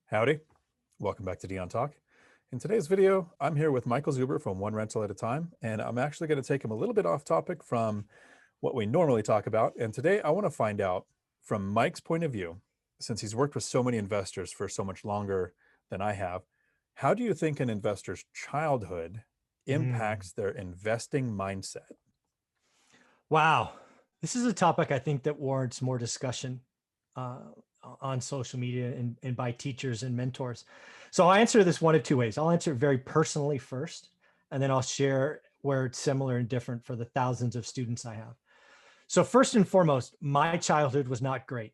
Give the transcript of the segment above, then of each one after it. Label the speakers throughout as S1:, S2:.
S1: Howdy, welcome back to Dion Talk. In today's video, I'm here with Michael Zuber from One Rental at a Time, and I'm actually going to take him a little bit off topic from what we normally talk about. And today I want to find out from Mike's point of view, since he's worked with so many investors for so much longer than I have, how do you think an investor's childhood impacts their investing mindset?
S2: Wow. This is a topic I think that warrants more discussion on social media and by teachers and mentors. So I answer this one of two ways. I'll answer it very personally first, and then I'll share where it's similar and different for the thousands of students I have. So first and foremost, my childhood was not great.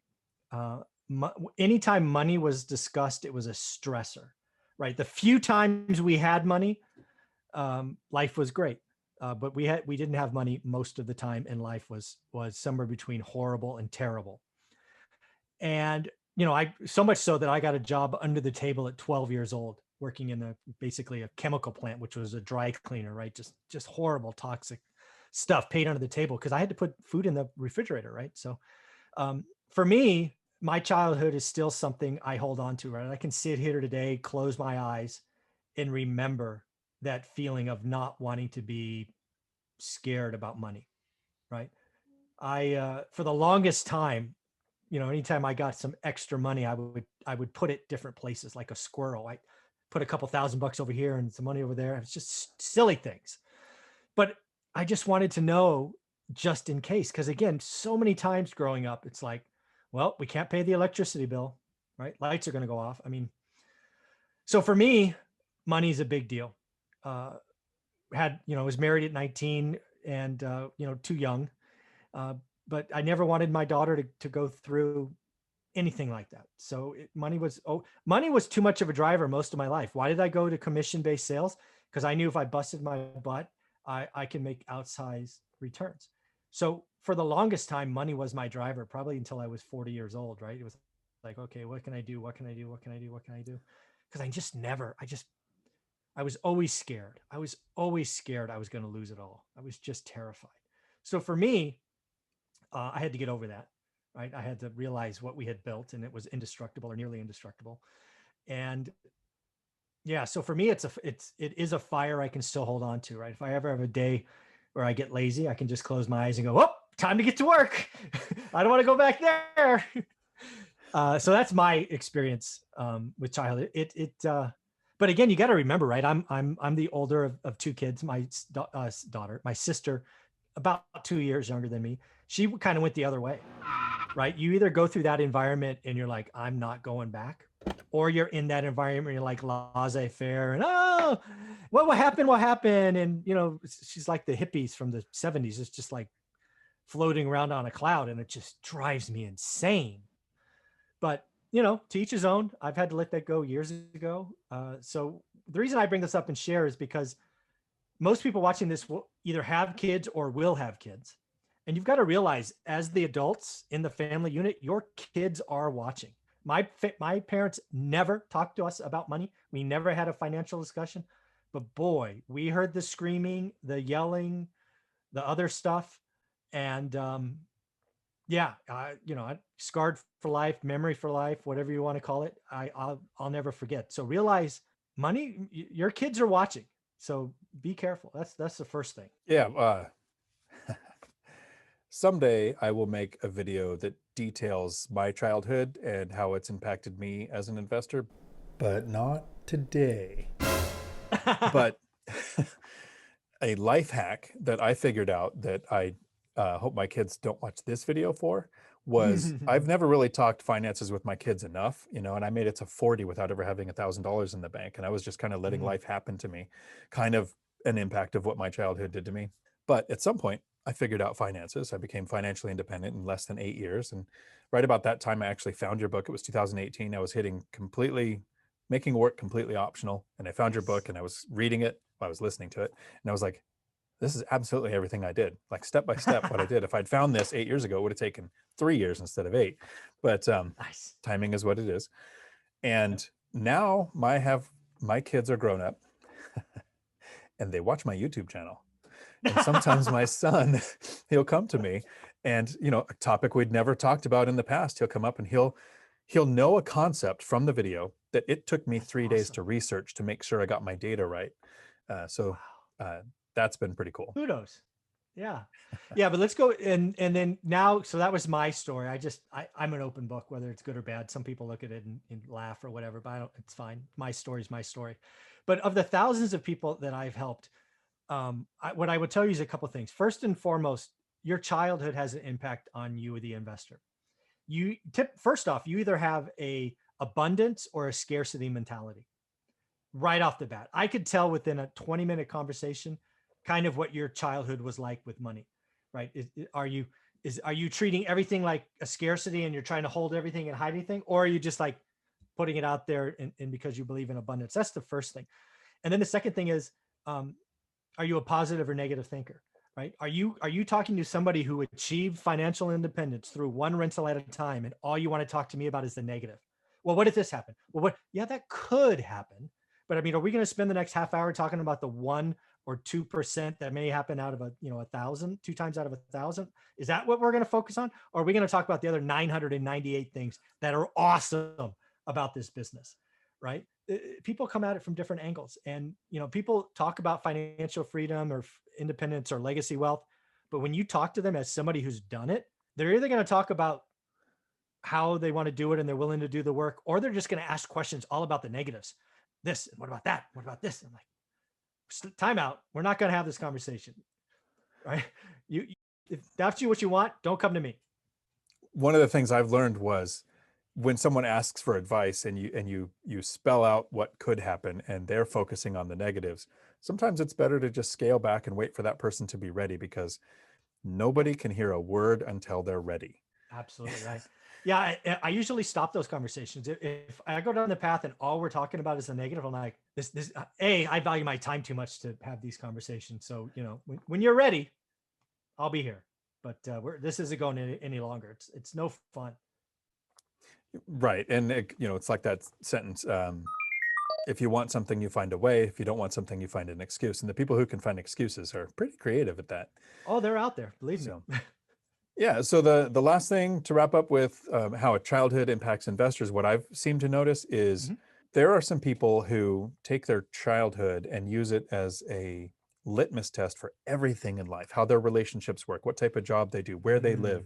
S2: Anytime money was discussed, it was a stressor, right? The few times we had money, life was great. But we didn't have money most of the time, and life was somewhere between horrible and terrible. And I so much so that I got a job under the table at 12 years old, working in basically a chemical plant, which was a dry cleaner, right? Just horrible, toxic stuff paid under the table because I had to put food in the refrigerator, right? So for me, my childhood is still something I hold on to, right? I can sit here today, close my eyes, and remember that feeling of not wanting to be scared about money, right? For the longest time, anytime I got some extra money, I would put it different places, like a squirrel. I put a couple $1,000 over here and some money over there. It's just silly things. But I just wanted to know just in case, because again, so many times growing up, it's like, well, we can't pay the electricity bill, right? Lights are going to go off. I mean, so for me, money is a big deal. Was married at 19 and, too young. But I never wanted my daughter to go through anything like that. So money was too much of a driver most of my life. Why did I go to commission-based sales? Because I knew if I busted my butt, I can make outsized returns. So for the longest time, money was my driver, probably until I was 40 years old, right? It was like, okay, what can I do? What can I do? What can I do? What can I do? Because I was always scared. I was always scared I was going to lose it all. I was just terrified. So for me, I had to get over that, right? I had to realize what we had built, and it was indestructible or nearly indestructible. And yeah, so for me, it is a fire I can still hold on to, right? If I ever have a day where I get lazy, I can just close my eyes and go, oh, time to get to work. I don't want to go back there. So that's my experience with childhood. But again, you got to remember, right? I'm the older of two kids. My daughter, my sister, about 2 years younger than me. She kind of went the other way, right? You either go through that environment and you're like, I'm not going back, or you're in that environment and you're like laissez-faire and what happened? What happened? And she's like the hippies from the 70s. It's just like floating around on a cloud, and it just drives me insane. But to each his own. I've had to let that go years ago. So the reason I bring this up and share is because most people watching this will either have kids or will have kids. And you've got to realize, as the adults in the family unit, your kids are watching. My parents never talked to us about money. We never had a financial discussion. But boy, we heard the screaming, the yelling, the other stuff. And scarred for life, memory for life, whatever you want to call it. I'll never forget. So realize, money, your kids are watching. So be careful. That's the first thing.
S1: Yeah. Someday I will make a video that details my childhood and how it's impacted me as an investor, but not today. But a life hack that I figured out that I hope my kids don't watch this video for was I've never really talked finances with my kids enough, and I made it to 40 without ever having $1,000 in the bank. And I was just kind of letting life happen to me, kind of an impact of what my childhood did to me. But at some point, I figured out finances. I became financially independent in less than 8 years. And right about that time, I actually found your book. It was 2018. I was making work completely optional. And I found your book and I was reading it. I was listening to it. And I was like, this is absolutely everything I did, like step by step what I did. If I'd found this 8 years ago, it would have taken 3 years instead of 8. But
S2: nice.
S1: Timing is what it is. And now my kids are grown up and they watch my YouTube channel. And sometimes my son, he'll come to me and, a topic we'd never talked about in the past, he'll come up and he'll know a concept from the video that it took me
S2: That's
S1: 3 days
S2: awesome.
S1: to research to make sure I got my data right. So
S2: Wow.
S1: that's been pretty cool.
S2: Kudos. Yeah. Yeah. But let's go. And then now, so that was my story. I'm an open book, whether it's good or bad. Some people look at it and laugh or whatever, but it's fine. My story is my story. But of the thousands of people that I've helped, what I would tell you is a couple of things. First and foremost, your childhood has an impact on you, the investor. First off, you either have a abundance or a scarcity mentality right off the bat. I could tell within a 20-minute conversation kind of what your childhood was like with money, right? Are you treating everything like a scarcity and you're trying to hold everything and hide anything? Or are you just like putting it out there and because you believe in abundance? That's the first thing. And then the second thing is, are you a positive or negative thinker? Right? Are you talking to somebody who achieved financial independence through one rental at a time, and all you want to talk to me about is the negative? Well, what if this happened? Well, what? Yeah, that could happen. But I mean, are we going to spend the next half hour talking about the 1 or 2% that may happen out of a 1,000, 2 times out of 1,000? Is that what we're going to focus on? Or are we going to talk about the other 998 things that are awesome about this business? Right? People come at it from different angles, and people talk about financial freedom or independence or legacy wealth, but when you talk to them as somebody who's done it, they're either going to talk about how they want to do it and they're willing to do the work, or they're just going to ask questions all about the negatives. This, what about that, what about this? I'm like, time out, we're not going to have this conversation, right? If that's what you want, don't come to me.
S1: One of the things I've learned was when someone asks for advice and you spell out what could happen and they're focusing on the negatives, sometimes it's better to just scale back and wait for that person to be ready, because nobody can hear a word until they're ready.
S2: Absolutely right. Yeah, I usually stop those conversations. If I go down the path and all we're talking about is the negative, I'm like, I value my time too much to have these conversations. So, when you're ready, I'll be here. But this isn't going any longer. It's no fun.
S1: Right. And it's like that sentence, if you want something, you find a way. If you don't want something, you find an excuse. And the people who can find excuses are pretty creative at that.
S2: Oh, they're out there, believe me.
S1: Yeah. So the last thing to wrap up with how a childhood impacts investors, what I've seemed to notice is there are some people who take their childhood and use it as a litmus test for everything in life, how their relationships work, what type of job they do, where they live.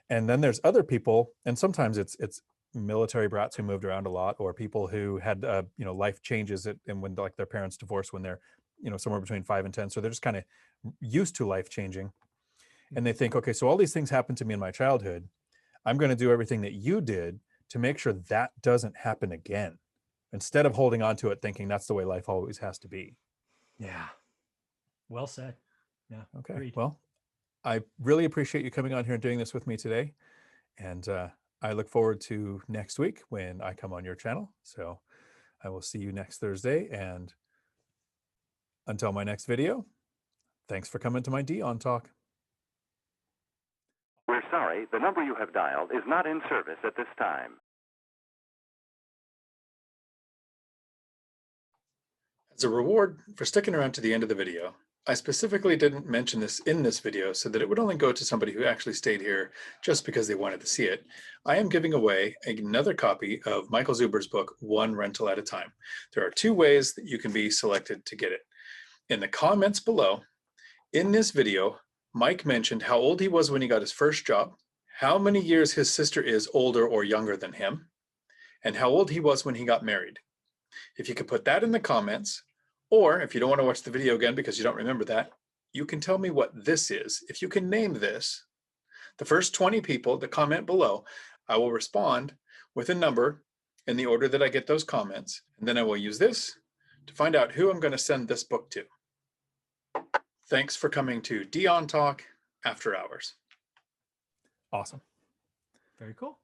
S1: And then there's other people, and sometimes it's military brats who moved around a lot, or people who had life changes and when like their parents divorced when they're somewhere between 5 and 10, so they're just kind of used to life changing. And they think, okay, so all these things happened to me in my childhood. I'm going to do everything that you did to make sure that doesn't happen again, instead of holding on to it thinking that's the way life always has to be.
S2: Yeah. Well said. Yeah.
S1: Okay.
S2: Agreed.
S1: Well, I really appreciate you coming on here and doing this with me today. And I look forward to next week when I come on your channel. So I will see you next Thursday. And until my next video, thanks for coming to my Dion Talk.
S3: We're sorry, the number you have dialed is not in service at this time.
S1: As a reward for sticking around to the end of the video, I specifically didn't mention this in this video so that it would only go to somebody who actually stayed here just because they wanted to see it. I am giving away another copy of Michael Zuber's book, One Rental at a Time. There are 2 ways that you can be selected to get it. In the comments below, in this video, Mike mentioned how old he was when he got his first job, how many years his sister is older or younger than him, and how old he was when he got married. If you could put that in the comments, or if you don't want to watch the video again because you don't remember that, you can tell me what this is. If you can name this, the first 20 people that comment below, I will respond with a number in the order that I get those comments, and then I will use this to find out who I'm going to send this book to. Thanks for coming to Dion Talk After Hours. Awesome.
S2: Very cool.